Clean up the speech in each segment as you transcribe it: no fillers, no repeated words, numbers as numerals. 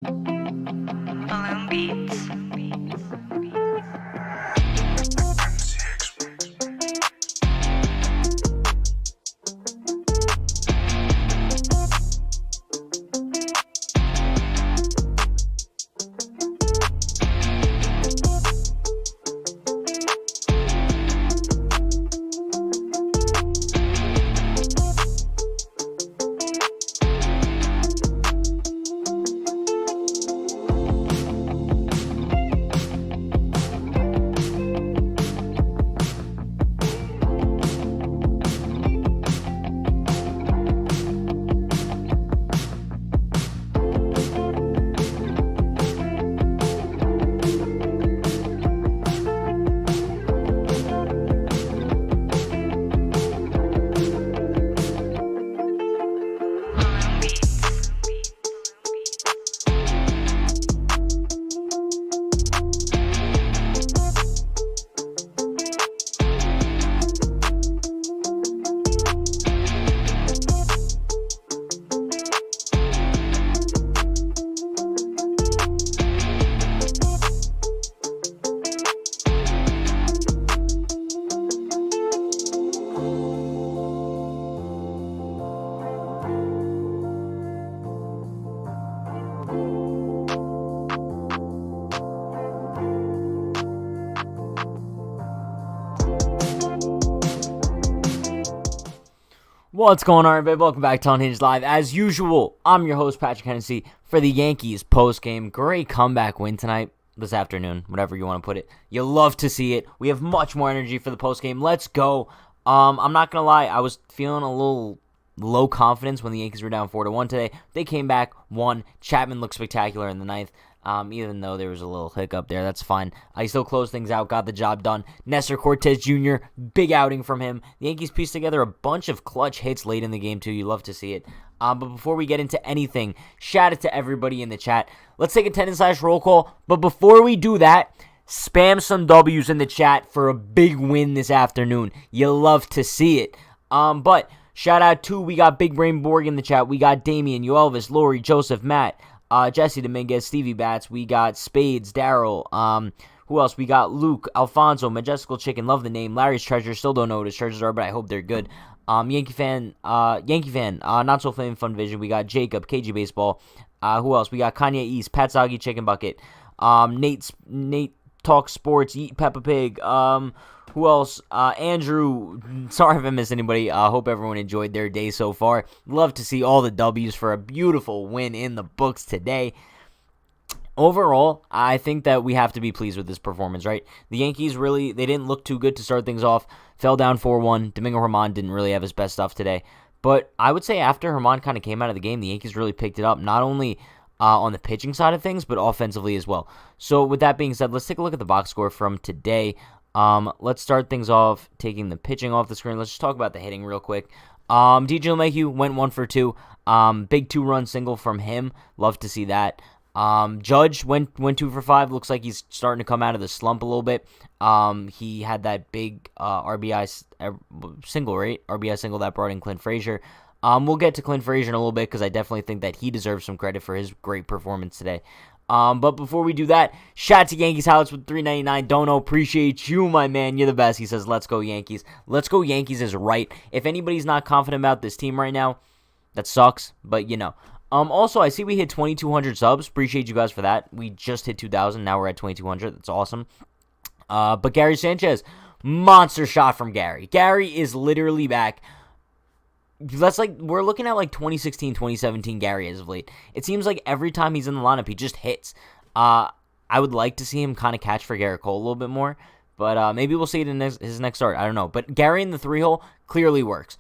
Balloon Beats. Balloon Beats. What's going on, everybody? Welcome back to Unhinged Live. As usual, I'm your host, Patrick Hennessy, for the Yankees post-game. Great comeback win tonight, this afternoon, whatever you want to put it. You love to see it. We have much more energy for the post-game. Let's go. I'm not going to lie. I was feeling a little low confidence when the Yankees were down 4-1 today. They came back, won. Chapman looked spectacular in the ninth. Even though there was a little hiccup there, that's fine. He still closed things out, got the job done. Nestor Cortez Jr., big outing from him. The Yankees pieced together a bunch of clutch hits late in the game, too. You love to see it. But before we get into anything, shout out to everybody in the chat. Let's take attendance/roll call. But before we do that, spam some W's in the chat for a big win this afternoon. You love to see it. But shout out to, we got Big Brain Borg in the chat. We got Damian, you Elvis, Lori, Joseph, Matt, Jesse Dominguez, Stevie Bats. We got Spades, Daryl. Who else? We got Luke, Alfonso, Majestical Chicken. Love the name. Larry's Treasure. Still don't know what his treasures are, but I hope they're good. Yankee fan. Not so fun vision. We got Jacob, KG Baseball. Who else? We got Kanye East, Pat Soggy, Chicken Bucket. Nate Talk Sports, Eat Peppa Pig. Who else? Andrew. Sorry if I missed anybody. Hope everyone enjoyed their day so far. Love to see all the W's for a beautiful win in the books today. Overall, I think that we have to be pleased with this performance, right? The Yankees really, they didn't look too good to start things off. Fell down 4-1. Domingo Germán didn't really have his best stuff today. But I would say after Germán kind of came out of the game, the Yankees really picked it up, not only on the pitching side of things, but offensively as well. So with that being said, let's take a look at the box score from today. Let's start things off, taking the pitching off the screen. Let's just talk about the hitting real quick. DJ LeMahieu went 1 for 2. Big 2-run single from him. Love to see that. Judge went 2 for 5. Looks like he's starting to come out of the slump a little bit. He had that big RBI single, right? RBI single that brought in Clint Frazier. We'll get to Clint Frazier in a little bit because I definitely think that he deserves some credit for his great performance today. But before we do that, shout out to Yankees Highlights with $3.99. Dono, appreciate you, my man. You're the best. He says, let's go Yankees. Let's go Yankees is right. If anybody's not confident about this team right now, that sucks, but you know. Also, I see we hit 2,200 subs. Appreciate you guys for that. We just hit 2,000. Now we're at 2,200. That's awesome. But Gary Sanchez, monster shot from Gary. Gary is literally back. We're looking at like 2016, 2017 Gary as of late. It seems like every time he's in the lineup, he just hits. I would like to see him kind of catch for Garrett Cole a little bit more, but maybe we'll see it in his next start. I don't know. But Gary in the 3-hole clearly works.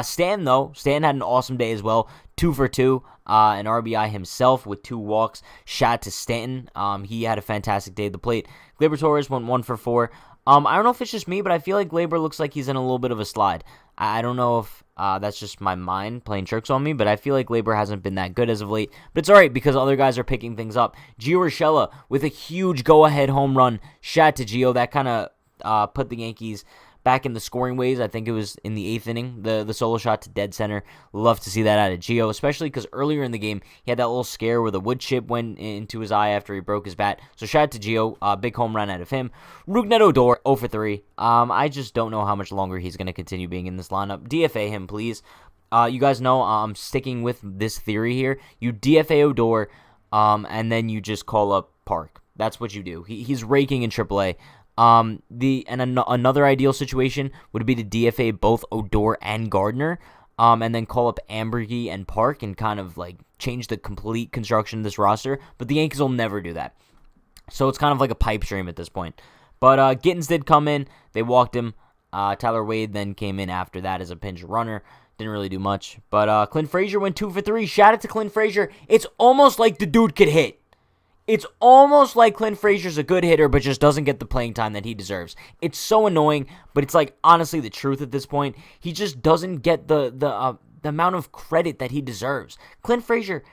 Stan had an awesome day as well. 2 for 2, an RBI himself with 2 walks. Shout out to Stanton. He had a fantastic day at the plate. Gleyber Torres went 1 for 4. I don't know if it's just me, but I feel like Gleyber looks like he's in a little bit of a slide. I don't know if that's just my mind playing tricks on me, but I feel like Gleyber hasn't been that good as of late. But it's all right because other guys are picking things up. Gio Urshela with a huge go-ahead home run. Shout out to Gio. That kind of put the Yankees back in the scoring ways. I think it was in the 8th inning, the solo shot to dead center. Love to see that out of Gio, especially because earlier in the game, he had that little scare where the wood chip went into his eye after he broke his bat. So shout out to Gio, big home run out of him. Rougned Odor, 0 for 3. I just don't know how much longer he's going to continue being in this lineup. DFA him, please. You guys know I'm sticking with this theory here. You DFA Odor, and then you just call up Park. That's what you do. He's raking in AAA. Another ideal situation would be to DFA both Odor and Gardner, and then call up Ambergy and Park and kind of like change the complete construction of this roster. But the Yankees will never do that. So it's kind of like a pipe dream at this point. But Gittins did come in. They walked him. Tyler Wade then came in after that as a pinch runner. Didn't really do much. But Clint Frazier went 2 for 3. Shout out to Clint Frazier. It's almost like the dude could hit. It's almost like Clint Frazier's a good hitter, but just doesn't get the playing time that he deserves. It's so annoying, but it's like honestly the truth at this point. He just doesn't get the amount of credit that he deserves. Clint Frazier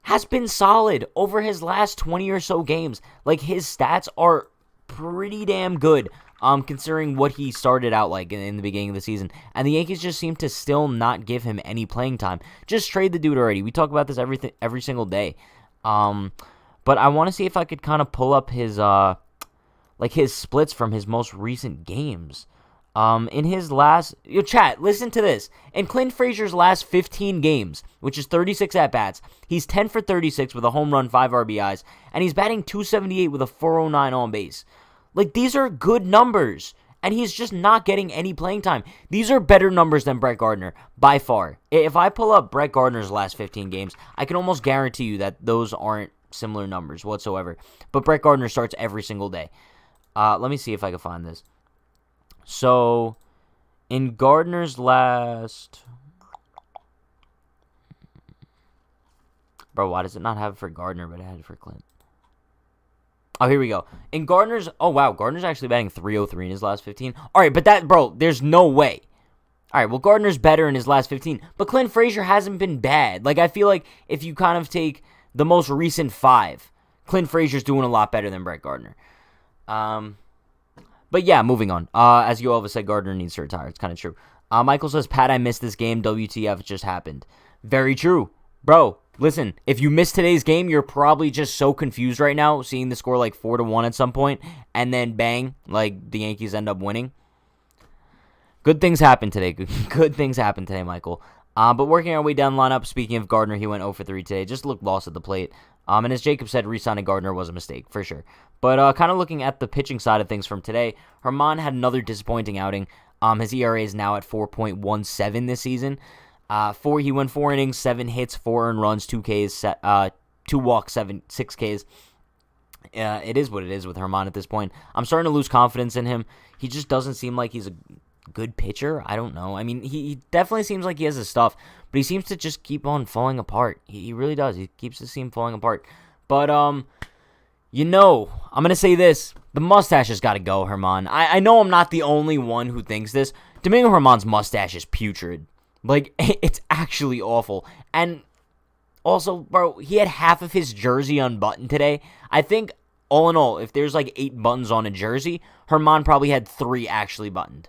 has been solid over his last 20 or so games. Like, his stats are pretty damn good, considering what he started out like in the beginning of the season. And the Yankees just seem to still not give him any playing time. Just trade the dude already. We talk about this every single day. But I want to see if I could kind of pull up his his splits from his most recent games. In his last... chat, listen to this. In Clint Frazier's last 15 games, which is 36 at-bats, he's 10 for 36 with a home run, 5 RBIs, and he's batting .278 with a .409 on base. Like, these are good numbers, and he's just not getting any playing time. These are better numbers than Brett Gardner, by far. If I pull up Brett Gardner's last 15 games, I can almost guarantee you that those aren't similar numbers whatsoever. But Brett Gardner starts every single day. Let me see if I can find this. So, in Gardner's last... Bro, why does it not have it for Gardner, but it had it for Clint? Oh, here we go. In Gardner's... Oh, wow. Gardner's actually batting .303 in his last 15. All right, but that... Bro, there's no way. All right, well, Gardner's better in his last 15. But Clint Frazier hasn't been bad. Like, I feel like if you kind of take the most recent 5, Clint Frazier's doing a lot better than Brett Gardner. But yeah, moving on. As you all have said, Gardner needs to retire. It's kind of true. Michael says, Pat, I missed this game. WTF, it just happened. Very true. Bro, listen, if you missed today's game, you're probably just so confused right now, seeing the score like 4-1 at some point, and then bang, like the Yankees end up winning. Good things happen today. Good things happen today, Michael. But working our way down the lineup, speaking of Gardner, he went 0 for 3 today. Just looked lost at the plate. And as Jacob said, re-signing Gardner was a mistake, for sure. But kind of looking at the pitching side of things from today, Herman had another disappointing outing. His ERA is now at 4.17 this season. He went 4 innings, 7 hits, 4 earned runs, 2 Ks, 2 walks, 6 Ks. It is what it is with Herman at this point. I'm starting to lose confidence in him. He just doesn't seem like he's a good pitcher. I don't know. I mean, he definitely seems like he has his stuff, but he seems to just keep on falling apart. He really does. He keeps the team falling apart. But, I'm going to say this. The mustache has got to go, Herman. I know I'm not the only one who thinks this. Domingo Herman's mustache is putrid. Like, it's actually awful. And also, bro, he had half of his jersey unbuttoned today. I think, all in all, if there's like 8 buttons on a jersey, Herman probably had 3 actually buttoned.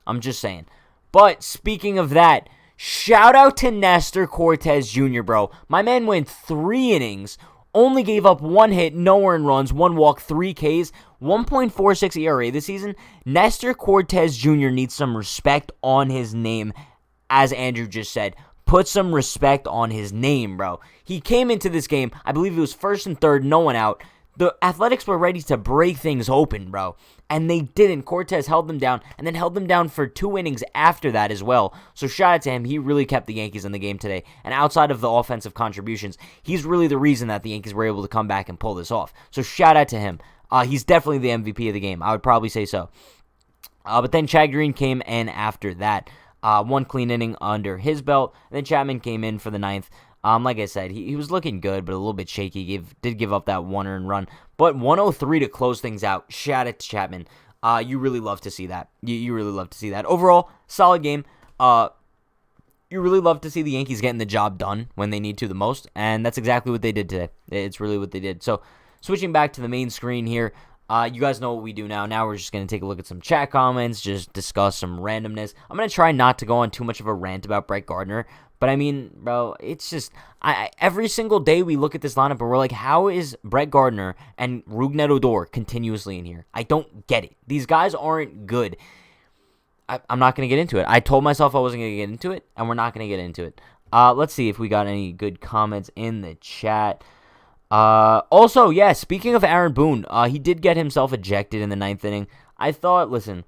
I'm just saying. But speaking of that, shout out to Nestor Cortez Jr., bro. My man went 3 innings, only gave up 1 hit, no earned runs, 1 walk, 3 Ks, 1.46 ERA this season. Nestor Cortez Jr. needs some respect on his name, as Andrew just said. Put some respect on his name, bro. He came into this game, I believe it was 1st and 3rd, no one out. The Athletics were ready to break things open, bro. And they didn't. Cortez held them down, and then held them down for 2 innings after that as well. So shout out to him. He really kept the Yankees in the game today. And outside of the offensive contributions, he's really the reason that the Yankees were able to come back and pull this off. So shout out to him. He's definitely the MVP of the game. I would probably say so. But then Chad Green came in after that. 1 clean inning under his belt. And then Chapman came in for the 9th. Like I said, he was looking good, but a little bit shaky. Did give up that 1 earned run. But 103 to close things out. Shout out to Chapman. You really love to see that. You really love to see that. Overall, solid game. You really love to see the Yankees getting the job done when they need to the most. And that's exactly what they did today. It's really what they did. So, switching back to the main screen here. You guys know what we do now. Now we're just going to take a look at some chat comments, just discuss some randomness. I'm going to try not to go on too much of a rant about Brett Gardner. But I mean, bro, it's just every single day we look at this lineup and we're like, how is Brett Gardner and Rougned Odor continuously in here? I don't get it. These guys aren't good. I'm not going to get into it. I told myself I wasn't going to get into it, and we're not going to get into it. Let's see if we got any good comments in the chat. Also, yeah, speaking of Aaron Boone, he did get himself ejected in the 9th inning. I thought, listen,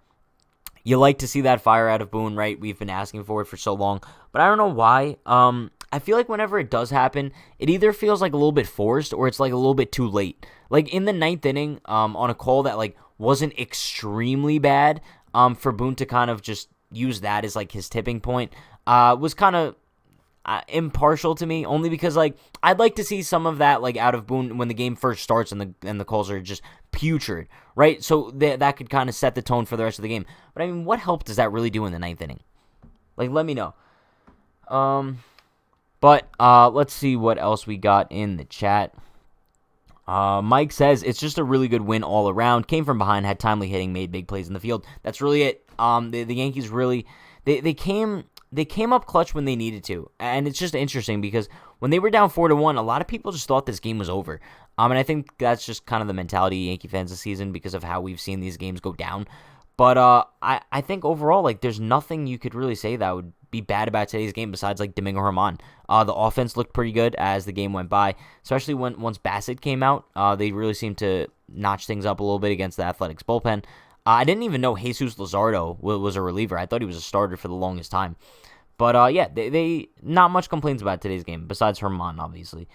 you like to see that fire out of Boone, right? We've been asking for it for so long, but I don't know why. I feel like whenever it does happen, it either feels like a little bit forced or it's like a little bit too late. Like in the 9th inning, on a call that like wasn't extremely bad, for Boone to kind of just use that as like his tipping point, was kind of impartial to me, only because like I'd like to see some of that like out of Boone when the game first starts and the calls are just putrid, right? So that could kind of set the tone for the rest of the game. But I mean, what help does that really do in the 9th inning? Like, let me know. But let's see what else we got in the chat. Mike says it's just a really good win all around. Came from behind, had timely hitting, made big plays in the field. That's really it. The Yankees really they came up clutch when they needed to, and it's just interesting because when they were down 4-1, a lot of people just thought this game was over. And I think that's just kind of the mentality of Yankee fans this season because of how we've seen these games go down. But I think overall, like, there's nothing you could really say that would be bad about today's game besides like Domingo Germán. The offense looked pretty good as the game went by, especially once Bassett came out. They really seemed to notch things up a little bit against the Athletics bullpen. I didn't even know Jesus Luzardo was a reliever. I thought he was a starter for the longest time. But yeah, they not much complaints about today's game besides Germán, obviously.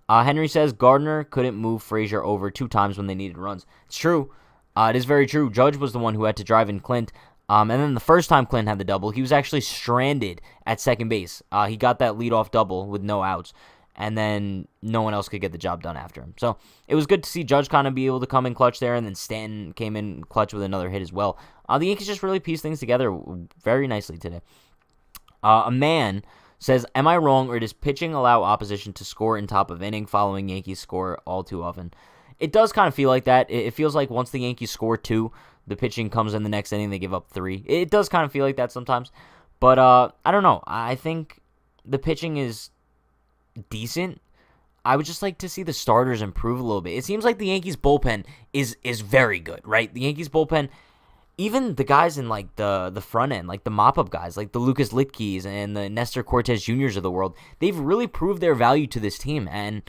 Henry says Gardner couldn't move Frazier over 2 times when they needed runs. It's true. It is very true. Judge was the one who had to drive in Clint. And then the first time Clint had the double, he was actually stranded at second base. He got that leadoff double with no outs, and then no one else could get the job done after him. So it was good to see Judge kind of be able to come in clutch there, and then Stanton came in clutch with another hit as well. The Yankees just really pieced things together very nicely today. A man says, am I wrong, or does pitching allow opposition to score in top of inning following Yankees score all too often? It does kind of feel like that. It feels like once the Yankees score 2, the pitching comes in the next inning, they give up 3. It does kind of feel like that sometimes. But I don't know. I think the pitching is decent. I would just like to see the starters improve a little bit. It seems like the Yankees bullpen is very good, right? The Yankees bullpen, even the guys in like the front end, like the mop-up guys, like the Lucas Litkes and the Nestor Cortez Jr.'s of the world, they've really proved their value to this team. And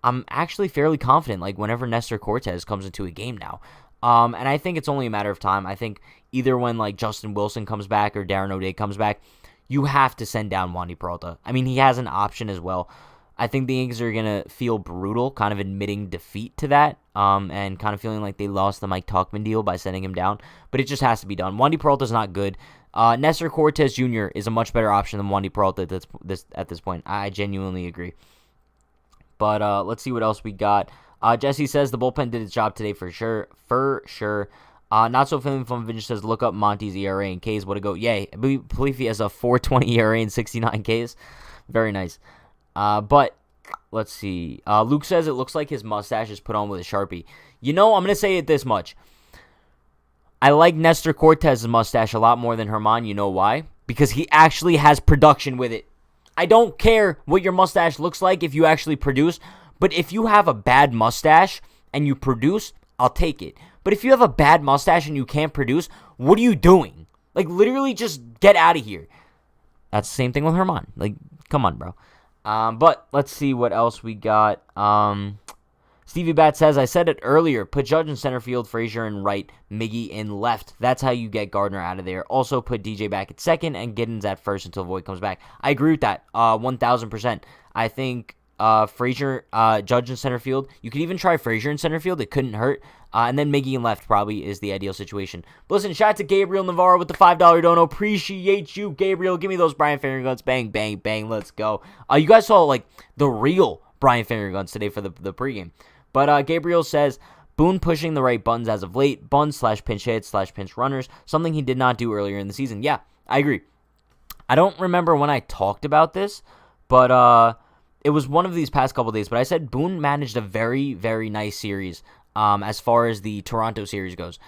I'm actually fairly confident, like, whenever Nestor Cortez comes into a game now. And I think it's only a matter of time. I think either when, like, Justin Wilson comes back or Darren O'Day comes back, you have to send down Wandy Peralta. I mean, he has an option as well. I think the Yankees are going to feel brutal, kind of admitting defeat to that, and kind of feeling like they lost the Mike Tauchman deal by sending him down. But it just has to be done. Wandy Peralta's not good. Nestor Cortez Jr. is a much better option than Wandy Peralta at this point. I genuinely agree. But let's see what else we got. Jesse says the bullpen did its job today for sure. Not so feeling fun. Vintage says look up Monty's ERA and Ks. What a go! Yay! I believe he has a 4.20 ERA and 69 Ks. Very nice. But let's see. Luke says it looks like his mustache is put on with a Sharpie. You know, I'm gonna say it this much. I like Nestor Cortez's mustache a lot more than Germán. You know why? Because he actually has production with it. I don't care what your mustache looks like if you actually produce, but if you have a bad mustache and you produce, I'll take it. But if you have a bad mustache and you can't produce, what are you doing? Like, literally just get out of here. That's the same thing with Germán. Like, come on, bro. But let's see what else we got. Stevie Bat says, I said it earlier, put Judge in center field, Frazier in right, Miggy in left. That's how you get Gardner out of there. Also put DJ back at second and Giddens at first until Voit comes back. I agree with that, 1,000%. I think Frazier, Judge in center field. You could even try Frazier in center field. It couldn't hurt. And then Miggy in left probably is the ideal situation. But listen, shout out to Gabriel Navarro with the $5 dono. Appreciate you, Gabriel. Give me those Brian Finger guns. Bang, bang, bang. Let's go. You guys saw, like, the real Brian Finger guns today for the pregame. But Gabriel says, Boone pushing the right buttons as of late, buns/pinch hits/pinch runners, something he did not do earlier in the season. Yeah, I agree. I don't remember when I talked about this, but it was one of these past couple days. But I said Boone managed a very, very nice series as far as the Toronto series goes.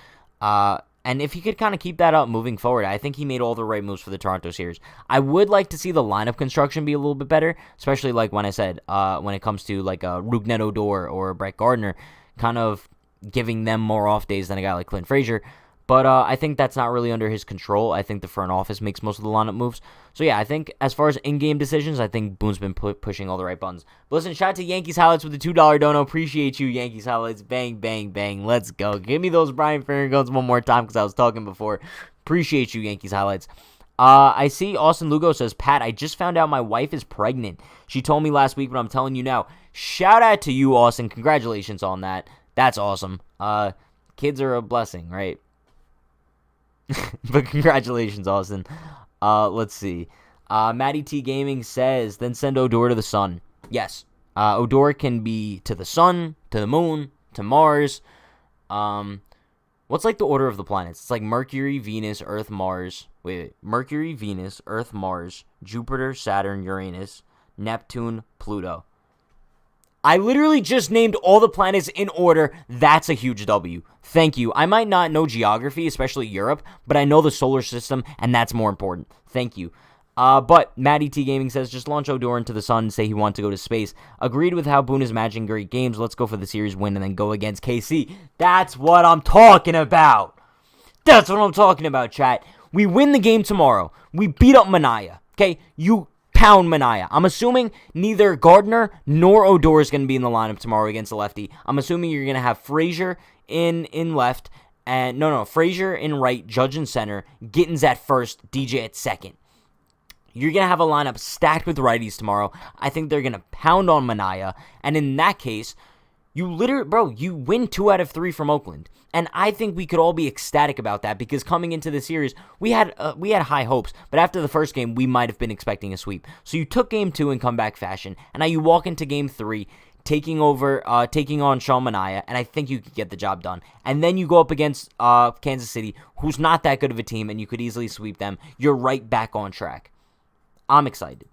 And if he could kind of keep that up moving forward, I think he made all the right moves for the Toronto series. I would like to see the lineup construction be a little bit better, especially like when I said, when it comes to like a Rougned Odor or Brett Gardner, kind of giving them more off days than a guy like Clint Frazier. But I think that's not really under his control. I think the front office makes most of the lineup moves. So yeah, I think as far as in-game decisions, I think Boone's been pushing all the right buttons. But listen, shout out to Yankees Highlights with the $2 dono. Appreciate you, Yankees Highlights. Bang, bang, bang. Let's go. Give me those Brian Ferentz guns one more time because I was talking before. Appreciate you, Yankees Highlights. I see Austin Lugo says, Pat, I just found out my wife is pregnant. She told me last week, but I'm telling you now. Shout out to you, Austin. Congratulations on that. That's awesome. Kids are a blessing, right? But congratulations, Austin. Let's see. Matty T Gaming says, then send Odor to the sun. Yes. Odor can be to the sun, to the moon, to Mars. What's like the order of the planets? It's like Mercury, Venus, Earth, Mars. Wait. Mercury, Venus, Earth, Mars, Jupiter, Saturn, Uranus, Neptune, Pluto. I literally just named all the planets in order. That's a huge W. Thank you. I might not know geography, especially Europe, but I know the solar system, and that's more important. Thank you. But Matty T Gaming says, just launch Odor into the sun and say he wants to go to space. Agreed with how Boone is matching great games. Let's go for the series win and then go against KC. That's what I'm talking about. That's what I'm talking about, chat. We win the game tomorrow. We beat up Manaea. Okay? You pound Manaea. I'm assuming neither Gardner nor Odor is going to be in the lineup tomorrow against the lefty. I'm assuming you're going to have Frazier in left, and Frazier in right, Judge in center, Gittins at first, DJ at second. You're going to have a lineup stacked with righties tomorrow. I think they're going to pound on Manaea, and in that case, you win 2 out of 3 from Oakland. And I think we could all be ecstatic about that because coming into the series, we had high hopes. But after the first game, we might have been expecting a sweep. So you took game 2 in comeback fashion, and now you walk into game 3, taking on Sean Manaea, and I think you could get the job done. And then you go up against Kansas City, who's not that good of a team, and you could easily sweep them. You're right back on track. I'm excited.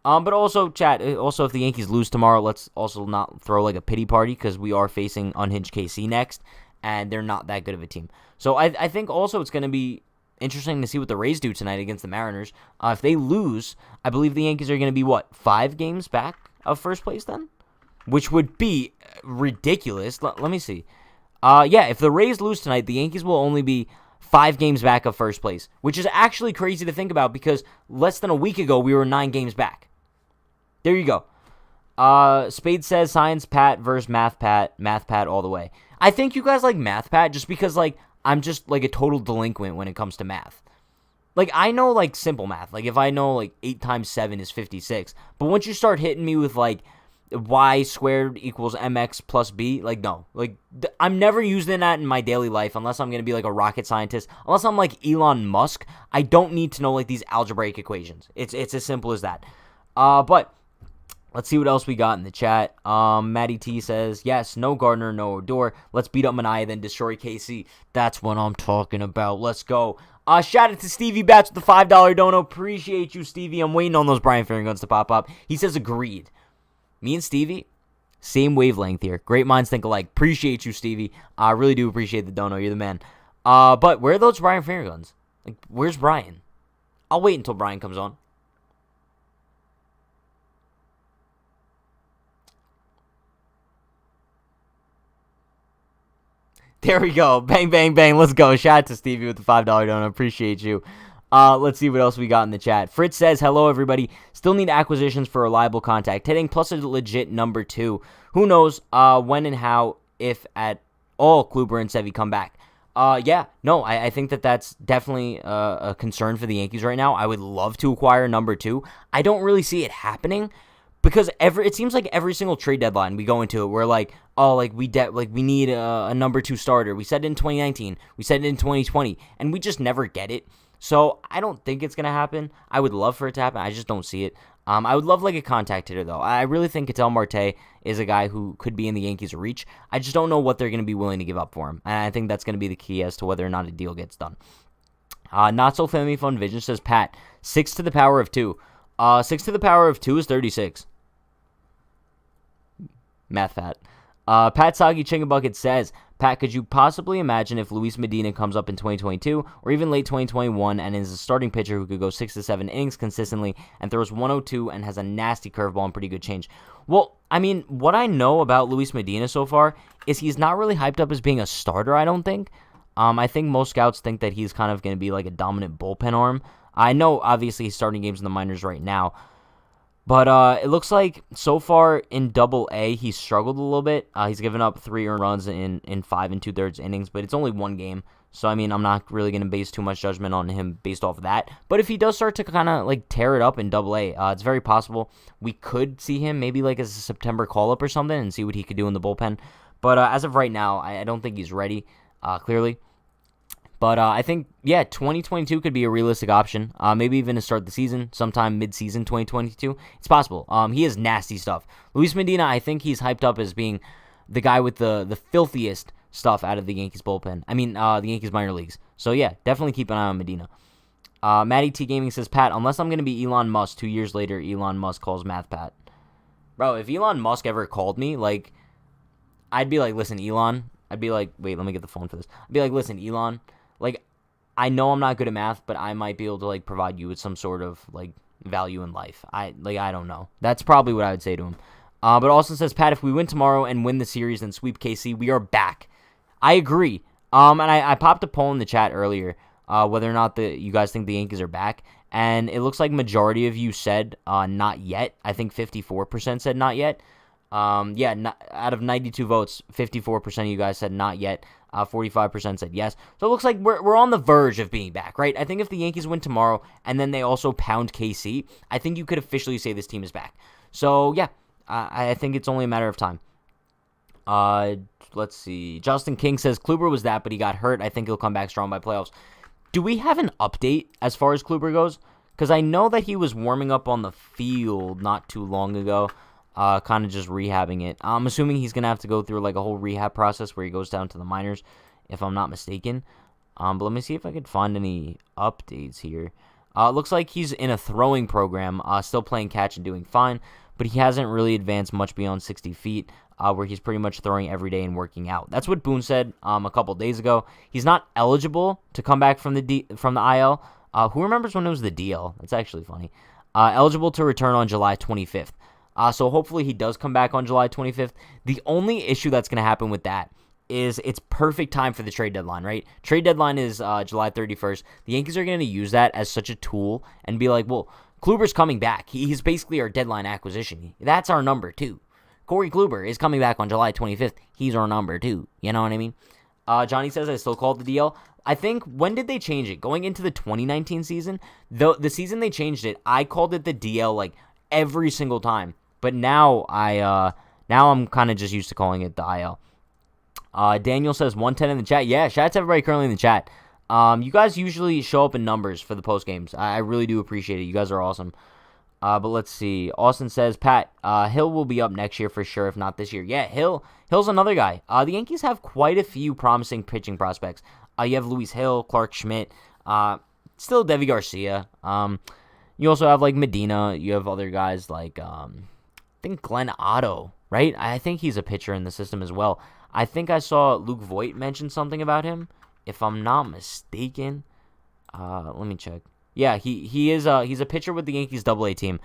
But also, chat, if the Yankees lose tomorrow, let's also not throw like a pity party because we are facing Unhinged KC next, and they're not that good of a team. So I think also it's going to be interesting to see what the Rays do tonight against the Mariners. If they lose, I believe the Yankees are going to be, 5 games back of first place then? Which would be ridiculous. Let me see. If the Rays lose tonight, the Yankees will only be 5 games back of first place, which is actually crazy to think about because less than a week ago, we were 9 games back. There you go. Spade says Science Pat versus Math Pat all the way. I think you guys like Math Pat just because, I'm just, a total delinquent when it comes to math. I know, simple math. If I know, 8 times 7 is 56. But once you start hitting me with, y squared equals mx plus b, no. I'm never using that in my daily life unless I'm going to be, a rocket scientist. Unless I'm, Elon Musk. I don't need to know, these algebraic equations. It's as simple as that. But let's see what else we got in the chat. Matty T says, yes, no Gardner, no Odor. Let's beat up Manaea, then destroy KC. That's what I'm talking about. Let's go. Shout out to Stevie Bats with the $5 dono. Appreciate you, Stevie. I'm waiting on those Brian Ferentz guns to pop up. He says, agreed. Me and Stevie, same wavelength here. Great minds think alike. Appreciate you, Stevie. I really do appreciate the dono. You're the man. But where are those Brian Ferentz guns? Where's Brian? I'll wait until Brian comes on. There we go. Bang, bang, bang. Let's go. Shout out to Stevie with the $5 dono. Appreciate you. Let's see what else we got in the chat. Fritz says, hello, everybody. Still need acquisitions for reliable contact hitting, plus a legit number 2. Who knows when and how, if at all, Kluber and Sevy come back. I think that's definitely a concern for the Yankees right now. I would love to acquire number 2. I don't really see it happening because it seems like every single trade deadline we go into it, we're we need a number 2 starter. We said it in 2019. We said it in 2020, and we just never get it. So I don't think it's going to happen. I would love for it to happen. I just don't see it. I would love a contact hitter, though. I really think Ketel Marte is a guy who could be in the Yankees' reach. I just don't know what they're going to be willing to give up for him. And I think that's going to be the key as to whether or not a deal gets done. Not So Family Fun Vision says, Pat, 6 to the power of 2. 6 to the power of 2 is 36. Math Pat. Pat Soggy Chicken Bucket says, Pat, could you possibly imagine if Luis Medina comes up in 2022 or even late 2021 and is a starting pitcher who could go 6 to 7 innings consistently and throws 102 and has a nasty curveball and pretty good change? Well, I mean, what I know about Luis Medina so far is he's not really hyped up as being a starter, I don't think. I think most scouts think that he's kind of going to be like a dominant bullpen arm. I know, obviously, he's starting games in the minors right now. But it looks like so far in Double-A, he's struggled a little bit. He's given up 3 earned runs in 5 2/3 innings, but it's only one game. So, I mean, I'm not really going to base too much judgment on him based off of that. But if he does start to kind of like tear it up in Double-A, it's very possible we could see him maybe like as a September call-up or something and see what he could do in the bullpen. But as of right now, I don't think he's ready, clearly. But I think, 2022 could be a realistic option. Maybe even to start the season, sometime mid-season 2022. It's possible. He has nasty stuff. Luis Medina, I think he's hyped up as being the guy with the filthiest stuff out of the Yankees bullpen. I mean, the Yankees minor leagues. So, yeah, definitely keep an eye on Medina. Matty T Gaming says, Pat, unless I'm going to be Elon Musk, 2 years later, Elon Musk calls Math Pat. Bro, if Elon Musk ever called me, like, I'd be like, listen, Elon. I'd be like, wait, let me get the phone for this. I'd be like, listen, Elon. Like, I know I'm not good at math, but I might be able to, like, provide you with some sort of, like, value in life. I don't know. That's probably what I would say to him. But Austin says, Pat, if we win tomorrow and win the series and sweep KC, we are back. I agree. And I popped a poll in the chat earlier, whether or not you guys think the Yankees are back. And it looks like majority of you said not yet. I think 54% said not yet. Out of 92 votes, 54% of you guys said not yet. 45% said yes. So it looks like we're on the verge of being back, right? I think if the Yankees win tomorrow and then they also pound KC, I think you could officially say this team is back. So, yeah, I think it's only a matter of time. Let's see. Justin King says Kluber was that, but he got hurt. I think he'll come back strong by playoffs. Do we have an update as far as Kluber goes? Because I know that he was warming up on the field not too long ago. Kind of just rehabbing it. I'm assuming he's going to have to go through like a whole rehab process where he goes down to the minors, if I'm not mistaken. But let me see if I could find any updates here. It looks like he's in a throwing program, still playing catch and doing fine, but he hasn't really advanced much beyond 60 feet, where he's pretty much throwing every day and working out. That's what Boone said a couple days ago. He's not eligible to come back from the IL. Who remembers when it was the DL? That's actually funny. Eligible to return on July 25th. So hopefully he does come back on July 25th. The only issue that's going to happen with that is it's perfect time for the trade deadline, right? Trade deadline is July 31st. The Yankees are going to use that as such a tool and be like, well, Kluber's coming back. He's basically our deadline acquisition. That's our number 2. Corey Kluber is coming back on July 25th. He's our number 2. You know what I mean? Johnny says I still call it the DL. I think, when did they change it? Going into the 2019 season? The season they changed it, I called it the DL like every single time. But now I'm kind of just used to calling it the IL. Daniel says 110 in the chat. Yeah, shout out to everybody currently in the chat. You guys usually show up in numbers for the post games. I really do appreciate it. You guys are awesome. But let's see. Austin says, Pat, Hill will be up next year for sure, if not this year. Yeah, Hill's another guy. The Yankees have quite a few promising pitching prospects. You have Luis Hill, Clark Schmidt, still Devi Garcia. You also have like Medina. You have other guys like I think Glenn Otto, right? I think he's a pitcher in the system as well. I think I saw Luke Voigt mention something about him, if I'm not mistaken. Let me check. Yeah, he's a pitcher with the Yankees Double-A team.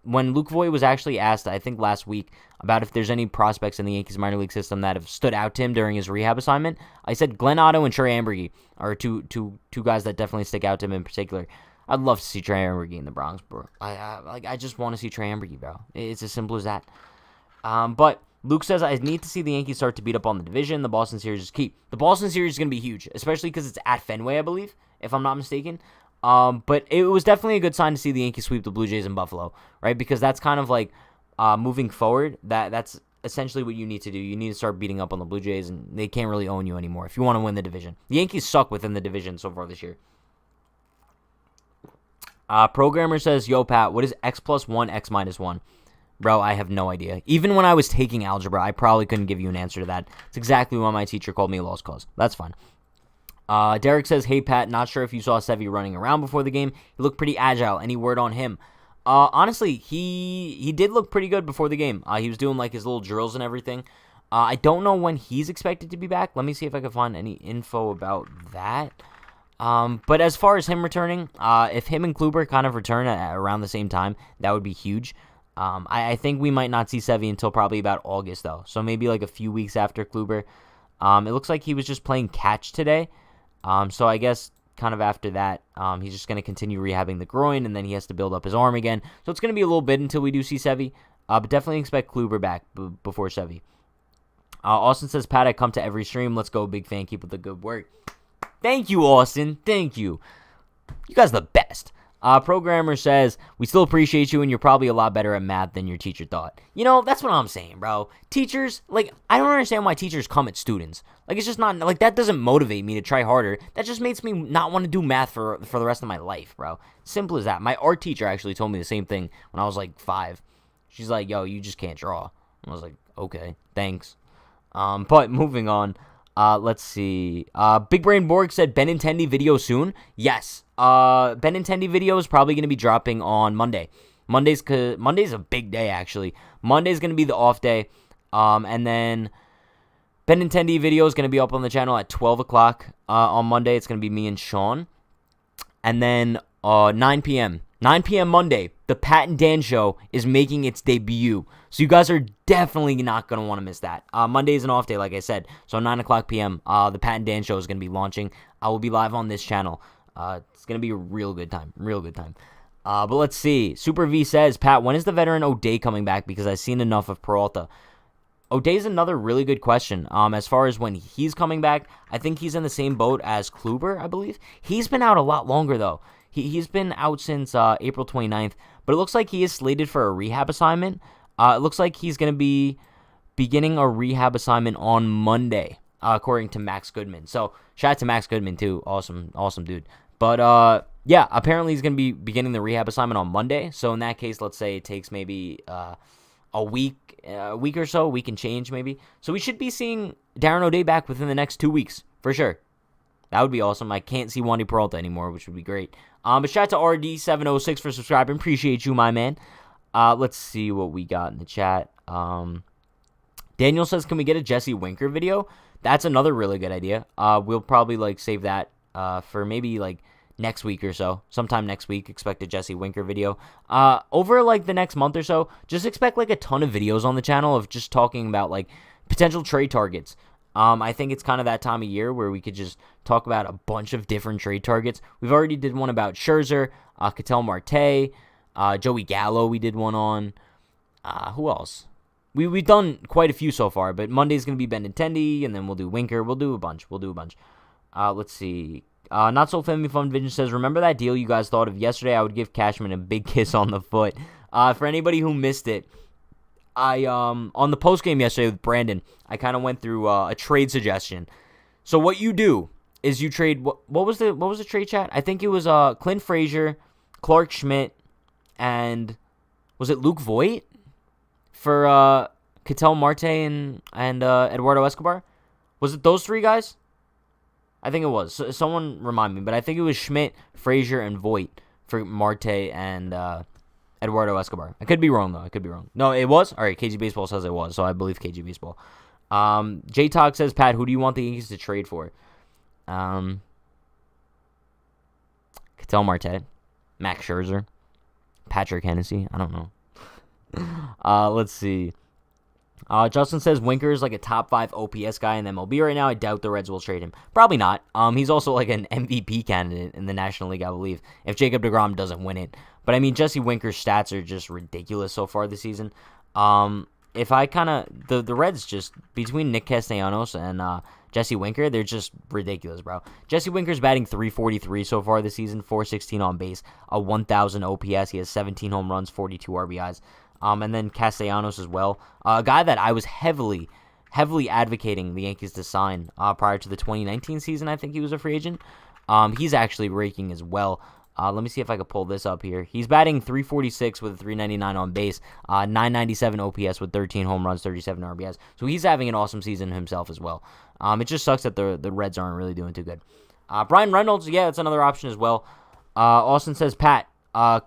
When Luke Voigt was actually asked, I think last week, about if there's any prospects in the Yankees minor league system that have stood out to him during his rehab assignment, I said Glenn Otto and Trey Ambergy are two guys that definitely stick out to him in particular. I'd love to see Trey Ambergy in the Bronx, bro. I just want to see Trey Ambergy, bro. It's as simple as that. But Luke says, I need to see the Yankees start to beat up on the division. The Boston series is key. The Boston series is going to be huge, especially because it's at Fenway, I believe, if I'm not mistaken. But it was definitely a good sign to see the Yankees sweep the Blue Jays in Buffalo, right? Because that's kind of like moving forward. That's essentially what you need to do. You need to start beating up on the Blue Jays, and they can't really own you anymore if you want to win the division. The Yankees suck within the division so far this year. Programmer says, yo, Pat, what is x plus 1, x minus 1? Bro, I have no idea. Even when I was taking algebra, I probably couldn't give you an answer to that. It's exactly why my teacher called me a lost cause. That's fine. Derek says, hey, Pat, not sure if you saw Sevy running around before the game. He looked pretty agile. Any word on him? Honestly, he did look pretty good before the game. He was doing, like, his little drills and everything. I don't know when he's expected to be back. Let me see if I can find any info about that. But as far as him returning, if him and Kluber kind of return at around the same time, that would be huge. I think we might not see Sevy until probably about August, though. So maybe like a few weeks after Kluber. It looks like he was just playing catch today. So I guess kind of after that, he's just going to continue rehabbing the groin, and then he has to build up his arm again. So it's going to be a little bit until we do see Sevy. But definitely expect Kluber back before Sevy. Austin says, Pat, I come to every stream. Let's go, big fan. Keep up the good work. Thank you, Austin. Thank you. You guys are the best. Programmer says, we still appreciate you, and you're probably a lot better at math than your teacher thought. You know, that's what I'm saying, bro. Teachers, like, I don't understand why teachers come at students. Like, it's just not, like, that doesn't motivate me to try harder. That just makes me not want to do math for the rest of my life, bro. Simple as that. My art teacher actually told me the same thing when I was, like, 5. She's like, yo, you just can't draw. I was like, okay, thanks. But moving on. Let's see. Big Brain Borg said Benintendi video soon. Yes. Benintendi video is probably going to be dropping on Monday. Monday's a big day, actually. Monday's going to be the off day. And then Benintendi video is going to be up on the channel at 12 o'clock on Monday. It's going to be me and Sean. And then 9 p.m. 9 p.m. Monday, the Pat and Dan show is making its debut. So you guys are definitely not going to want to miss that. Monday is an off day, like I said. So 9 o'clock p.m., the Pat and Dan show is going to be launching. I will be live on this channel. It's going to be a real good time. But let's see. Super V says, Pat, when is the veteran O'Day coming back? Because I've seen enough of Peralta. O'Day's another really good question. As far as when he's coming back, I think he's in the same boat as Kluber, I believe. He's been out a lot longer, though. He's been out since April 29th, but it looks like he is slated for a rehab assignment. It looks like he's going to be beginning a rehab assignment on Monday, according to Max Goodman. So, shout out to Max Goodman, too. Awesome dude. But, yeah, apparently he's going to be beginning the rehab assignment on Monday. So, in that case, let's say it takes maybe a week or so, week and change maybe. So, we should be seeing Darren O'Day back within the next 2 weeks, for sure. That would be awesome. I can't see Wandy Peralta anymore, which would be great. But shout out to RD706 for subscribing. Appreciate you, my man. Let's see what we got in the chat. Daniel says, can we get a Jesse Winker video? That's another really good idea. We'll probably save that for maybe next week or so. Sometime next week, expect a Jesse Winker video. Over the next month or so, just expect a ton of videos on the channel of just talking about potential trade targets. I think it's kind of that time of year where we could just talk about a bunch of different trade targets. We've already did one about Scherzer, Ketel Marte, Joey Gallo we did one on. Who else? We've done quite a few so far, but Monday's going to be Benintendi, and then we'll do Winker. We'll do a bunch. Let's see. Not So Family Fun Vision says, remember that deal you guys thought of yesterday? I would give Cashman a big kiss on the foot. For anybody who missed it, I on the post game yesterday with Brandon, I kind of went through a trade suggestion. So what you do is you trade what was the trade chat? I think it was Clint Frazier, Clark Schmidt, and was it Luke Voigt for Ketel Marte and Eduardo Escobar? Was it those three guys? I think it was. So, someone remind me, but I think it was Schmidt, Frazier, and Voigt for Marte and Eduardo Escobar. I could be wrong, though. No, it was? All right, KG Baseball says it was, so I believe KG Baseball. J-Talk says, Pat, who do you want the Yankees to trade for? Ketel Marte, Max Scherzer, Patrick Hennessy. I don't know. Let's see. Justin says Winker is a top 5 OPS guy in the MLB right now. I doubt the Reds will trade him. Probably not. He's also an MVP candidate in the National League, I believe, if Jacob deGrom doesn't win it. But I mean, Jesse Winker's stats are just ridiculous so far this season. If I the Reds just between Nick Castellanos and Jesse Winker, they're just ridiculous, bro. Jesse Winker's batting .343 so far this season, .416 on base, a 1,000 OPS. He has 17 home runs, 42 RBIs. And then Castellanos as well. A guy that I was heavily advocating the Yankees to sign prior to the 2019 season. I think he was a free agent. He's actually raking as well. Let me see if I can pull this up here. He's batting .346 with a .399 on base, .997 OPS with 13 home runs, 37 RBIs. So he's having an awesome season himself as well. It just sucks that the Reds aren't really doing too good. Brian Reynolds, yeah, that's another option as well. Austin says, Pat,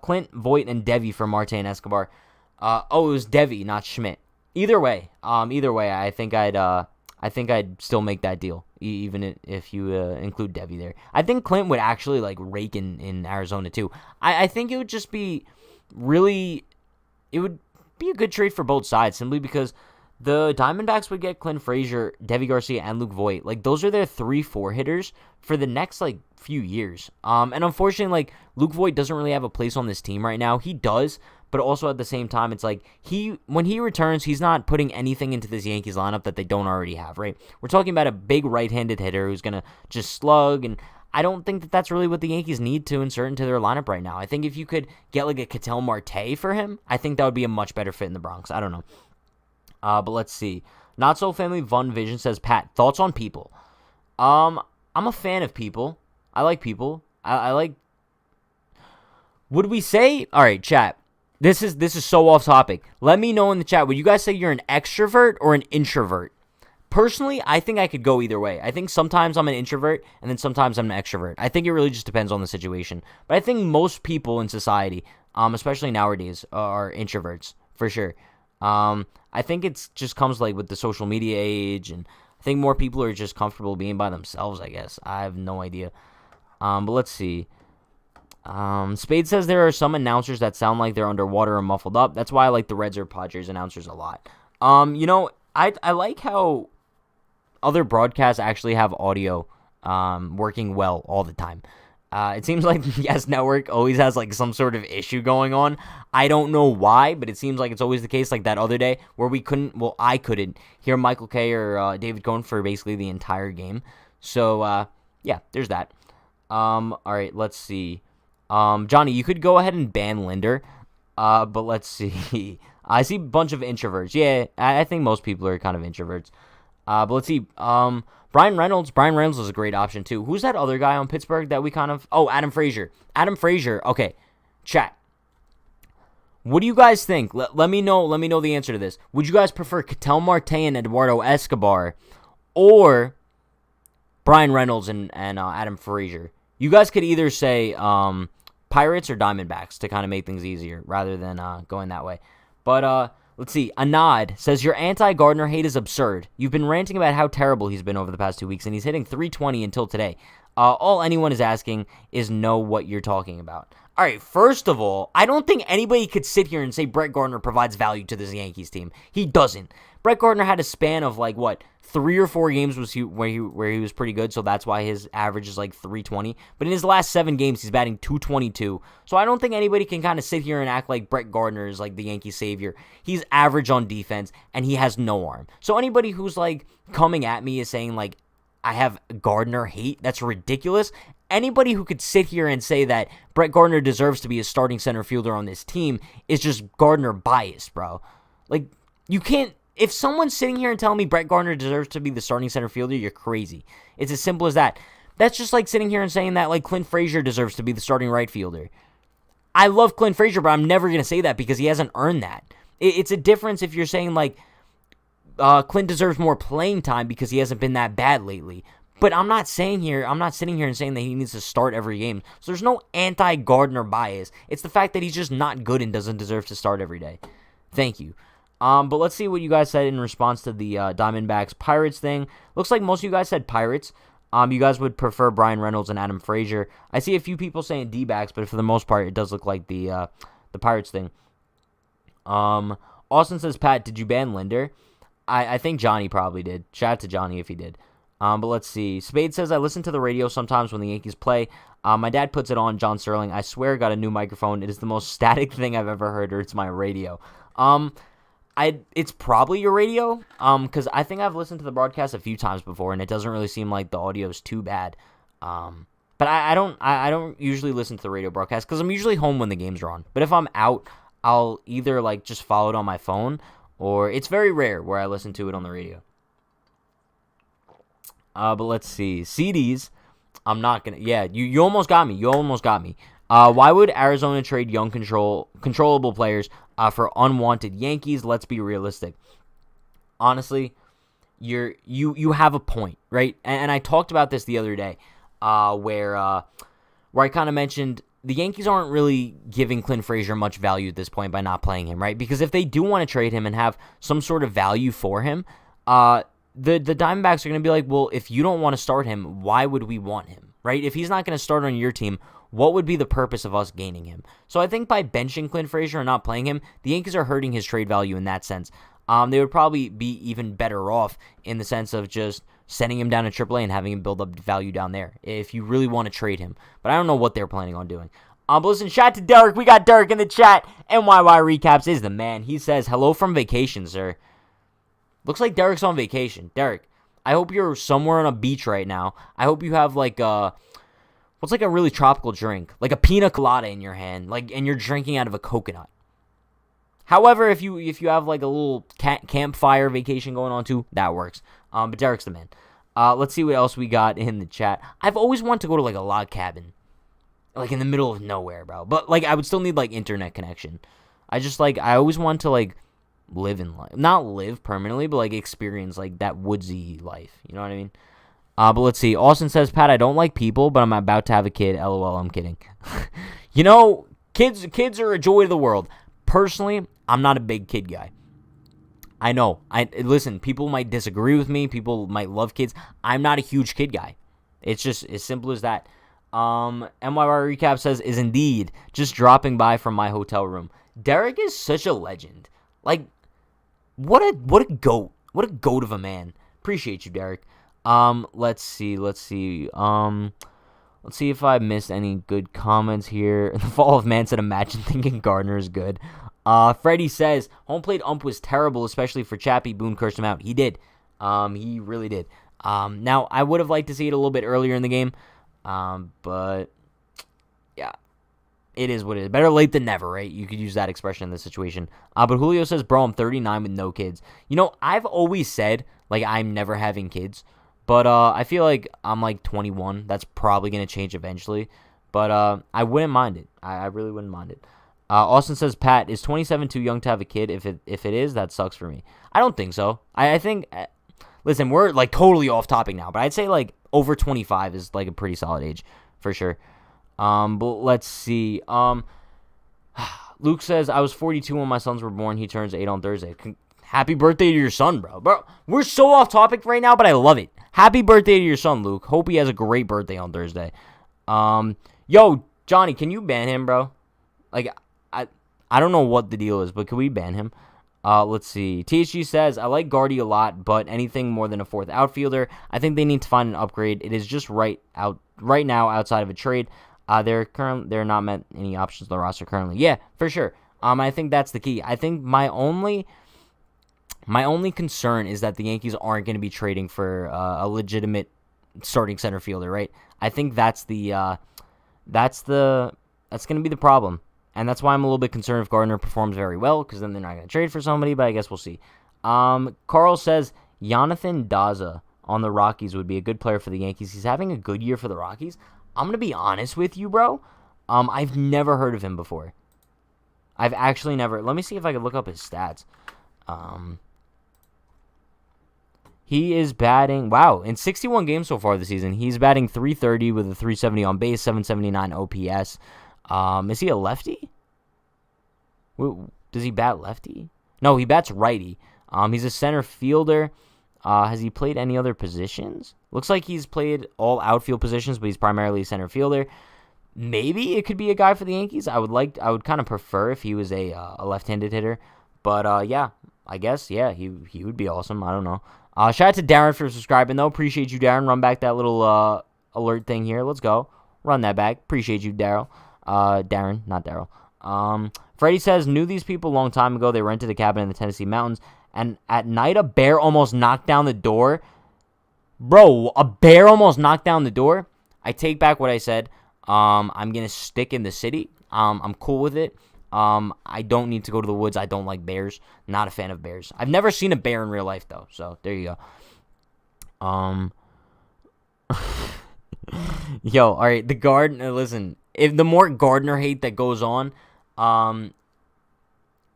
Clint, Voigt, and Devi for Marte and Escobar. It was Devi, not Schmidt. Either way, I think I'd still make that deal, even if you include Devi there. I think Clint would actually like rake in Arizona too. I think it would just be really, it would be a good trade for both sides simply because the Diamondbacks would get Clint Frazier, Devi Garcia, and Luke Voit. Like those are their 3-4 hitters for the next like few years. And unfortunately, like Luke Voit doesn't really have a place on this team right now. He does, but also at the same time, it's like when he returns, he's not putting anything into this Yankees lineup that they don't already have, right? We're talking about a big right-handed hitter who's gonna just slug, and I don't think that that's really what the Yankees need to insert into their lineup right now. I think if you could get like a Ketel Marte for him, I think that would be a much better fit in the Bronx. I don't know. But let's see. Not So Family Fun Vision says, Pat, thoughts on People? I'm a fan of People. I like People. I like. Would we say? All right, chat. This is so off topic. Let me know in the chat. Would you guys say you're an extrovert or an introvert? Personally, I think I could go either way. I think sometimes I'm an introvert and then sometimes I'm an extrovert. I think it really just depends on the situation. But I think most people in society, especially nowadays, are introverts for sure. I think it's just comes like with the social media age, and I think more people are just comfortable being by themselves, I guess. I have no idea. But let's see. Spade says there are some announcers that sound like they're underwater or muffled up. That's why I like the Reds or Padres announcers a lot. I like how other broadcasts actually have audio working well all the time. It seems like the Yes Network always has like some sort of issue going on. I don't know why, but it seems like it's always the case. Like that other day where I couldn't hear Michael Kay or David Cohn for basically the entire game. So yeah, there's that. All right, let's see. Johnny, you could go ahead and ban Linder. But let's see. I see a bunch of introverts. Yeah, I think most people are kind of introverts. But let's see. Brian Reynolds. Brian Reynolds is a great option too. Who's that other guy on Pittsburgh that we kind of... Oh, Adam Frazier. Adam Frazier. Okay, chat. What do you guys think? Let me know the answer to this. Would you guys prefer Ketel Marte and Eduardo Escobar or Brian Reynolds and Adam Frazier? You guys could either say Pirates or Diamondbacks to kind of make things easier rather than going that way. But let's see. Anad says, your anti-Gardner hate is absurd. You've been ranting about how terrible he's been over the past 2 weeks, and he's hitting .320 until today. All anyone is asking is know what you're talking about. All right, first of all, I don't think anybody could sit here and say Brett Gardner provides value to this Yankees team. He doesn't. Brett Gardner had a span of 3 or 4 games where he was pretty good, so that's why his average is like .320. But in his last 7 games, he's batting .222. So I don't think anybody can kind of sit here and act like Brett Gardner is like the Yankee savior. He's average on defense, and he has no arm. So anybody who's like coming at me is saying like I have Gardner hate, that's ridiculous. Anybody who could sit here and say that Brett Gardner deserves to be a starting center fielder on this team is just Gardner biased, bro. Like, you can't... If someone's sitting here and telling me Brett Gardner deserves to be the starting center fielder, you're crazy. It's as simple as that. That's just like sitting here and saying that like Clint Frazier deserves to be the starting right fielder. I love Clint Frazier, but I'm never going to say that because he hasn't earned that. It's a difference if you're saying like Clint deserves more playing time because he hasn't been that bad lately. But I'm not sitting here and saying that he needs to start every game. So there's no anti-Gardner bias. It's the fact that he's just not good and doesn't deserve to start every day. Thank you. But let's see what you guys said in response to the Diamondbacks Pirates thing. Looks like most of you guys said Pirates. You guys would prefer Brian Reynolds and Adam Frazier. I see a few people saying D-backs, but for the most part, it does look like the Pirates thing. Austin says, Pat, did you ban Linder? I think Johnny probably did. Shout out to Johnny if he did. But let's see. Spade says, I listen to the radio sometimes when the Yankees play. My dad puts it on, John Sterling. I swear I got a new microphone. It is the most static thing I've ever heard, or it's my radio. It's probably your radio, because I think I've listened to the broadcast a few times before, and it doesn't really seem like the audio is too bad. But I don't usually listen to the radio broadcast, because I'm usually home when the games are on. But if I'm out, I'll either like just follow it on my phone, or it's very rare where I listen to it on the radio. But let's see. CDs, I'm not going to... Yeah, you almost got me. Why would Arizona trade young controllable players for unwanted Yankees? Let's be realistic. Honestly, you have a point, right? And I talked about this the other day, where I kind of mentioned the Yankees aren't really giving Clint Frazier much value at this point by not playing him, right? Because if they do want to trade him and have some sort of value for him, the Diamondbacks are going to be like, well, if you don't want to start him, why would we want him, right? If he's not going to start on your team, what would be the purpose of us gaining him? So I think by benching Clint Frazier and not playing him, the Yankees are hurting his trade value in that sense. They would probably be even better off in the sense of just sending him down to AAA and having him build up value down there if you really want to trade him. But I don't know what they're planning on doing. But listen, shout out to Derek. We got Derek in the chat. NYY Recaps is the man. He says, hello from vacation, sir. Looks like Derek's on vacation. Derek, I hope you're somewhere on a beach right now. I hope you have like what's like a really tropical drink? Like a pina colada in your hand, and you're drinking out of a coconut. However, if you have like a little campfire vacation going on too, that works. But Derek's the man. Let's see what else we got in the chat. I've always wanted to go to like a log cabin, like in the middle of nowhere, bro. But like I would still need like internet connection. I always want to like live in life, not live permanently, but like experience like that woodsy life. You know what I mean? But let's see. Austin says, Pat, I don't like people, but I'm about to have a kid. LOL, I'm kidding. You know, kids are a joy of the world. Personally, I'm not a big kid guy. I know. Listen, people might disagree with me. People might love kids. I'm not a huge kid guy. It's just as simple as that. MYR Recap says, is indeed just dropping by from my hotel room. Derek is such a legend. Like, what a goat. What a goat of a man. Appreciate you, Derek. Let's see. Let's see if I missed any good comments here. The Fall of Man said, imagine thinking Gardner is good. Freddie says, home plate ump was terrible, especially for Chappie. Boone cursed him out. He did. He really did. Now, I would have liked to see it a little bit earlier in the game. But, yeah. It is what it is. Better late than never, right? You could use that expression in this situation. But Julio says, bro, I'm 39 with no kids. You know, I've always said, like, I'm never having kids. But I feel like I'm like 21. That's probably going to change eventually. But I wouldn't mind it. I really wouldn't mind it. Austin says, Pat, is 27 too young to have a kid? If it is, that sucks for me. I don't think so. I think, listen, we're like totally off topic now. But I'd say like over 25 is like a pretty solid age for sure. But let's see. Luke says, I was 42 when my sons were born. He turns 8 on Thursday. Happy birthday to your son, bro. Bro, we're so off topic right now, but I love it. Happy birthday to your son, Luke. Hope he has a great birthday on Thursday. Yo, Johnny, can you ban him, bro? Like, I don't know what the deal is, but can we ban him? Let's see. THG says, I like Gardy a lot, but anything more than a fourth outfielder, I think they need to find an upgrade. It is just right now outside of a trade. They're not met any options on the roster currently. Yeah, for sure. I think that's the key. I think my only concern is that the Yankees aren't going to be trading for a legitimate starting center fielder, right? I think that's going to be the problem. And that's why I'm a little bit concerned if Gardner performs very well, because then they're not going to trade for somebody, but I guess we'll see. Carl says, Jonathan Daza on the Rockies would be a good player for the Yankees. He's having a good year for the Rockies. I'm going to be honest with you, bro. I've never heard of him before. I've actually never. Let me see if I can look up his stats. He is batting, wow, in 61 games so far this season, he's batting .330 with a .370 on base, .779 OPS. Is he a lefty? Does he bat lefty? No, he bats righty. He's a center fielder. Has he played any other positions? Looks like he's played all outfield positions, but he's primarily a center fielder. Maybe it could be a guy for the Yankees. I would kind of prefer if he was a left-handed hitter. But yeah, I guess yeah, he would be awesome. I don't know. Shout out to Darren for subscribing though. Appreciate you, Darren. Run back that little alert thing here. Let's go. Run that back. Appreciate you, Darren, not Daryl. Freddie says, knew these people a long time ago. They rented a cabin in the Tennessee mountains, and at night a bear almost knocked down the door. Bro, a bear almost knocked down the door? I take back what I said. I'm going to stick in the city. I'm cool with it. I don't need to go to the woods. I don't like bears. Not a fan of bears. I've never seen a bear in real life, though. So, there you go. Yo, all right. The Gardner, listen. If the more Gardner hate that goes on,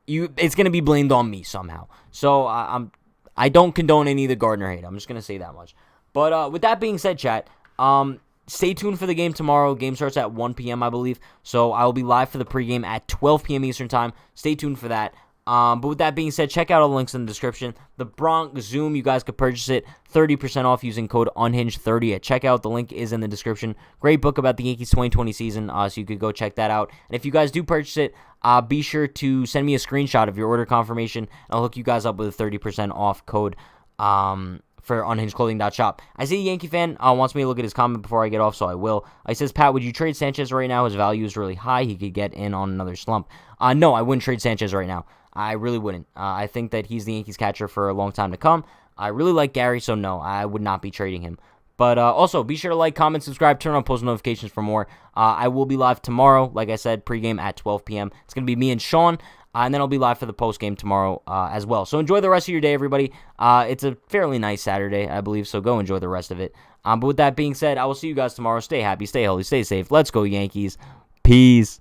it's going to be blamed on me somehow. So, I don't condone any of the Gardner hate. I'm just going to say that much. But with that being said, chat, Stay tuned for the game tomorrow. Game starts at 1 p.m., I believe. So I will be live for the pregame at 12 p.m. Eastern time. Stay tuned for that. But with that being said, check out all the links in the description. The Bronx Zoom, you guys could purchase it 30% off using code Unhinged30 at checkout. The link is in the description. Great book about the Yankees 2020 season, so you could go check that out. And if you guys do purchase it, be sure to send me a screenshot of your order confirmation. I'll hook you guys up with a 30% off code for unhingedclothing.shop. I see a Yankee fan wants me to look at his comment before I get off, so I will. He says, Pat, would you trade Sanchez right now? His value is really high. He could get in on another slump. No, I wouldn't trade Sanchez right now. I really wouldn't. I think that he's the Yankees catcher for a long time to come. I really like Gary, so no, I would not be trading him. But also, be sure to like, comment, subscribe, turn on post notifications for more. I will be live tomorrow, like I said, pregame at 12 p.m. It's going to be me and Sean, and then I'll be live for the postgame tomorrow as well. So enjoy the rest of your day, everybody. It's a fairly nice Saturday, I believe, so go enjoy the rest of it. But with that being said, I will see you guys tomorrow. Stay happy, stay healthy, stay safe. Let's go, Yankees. Peace.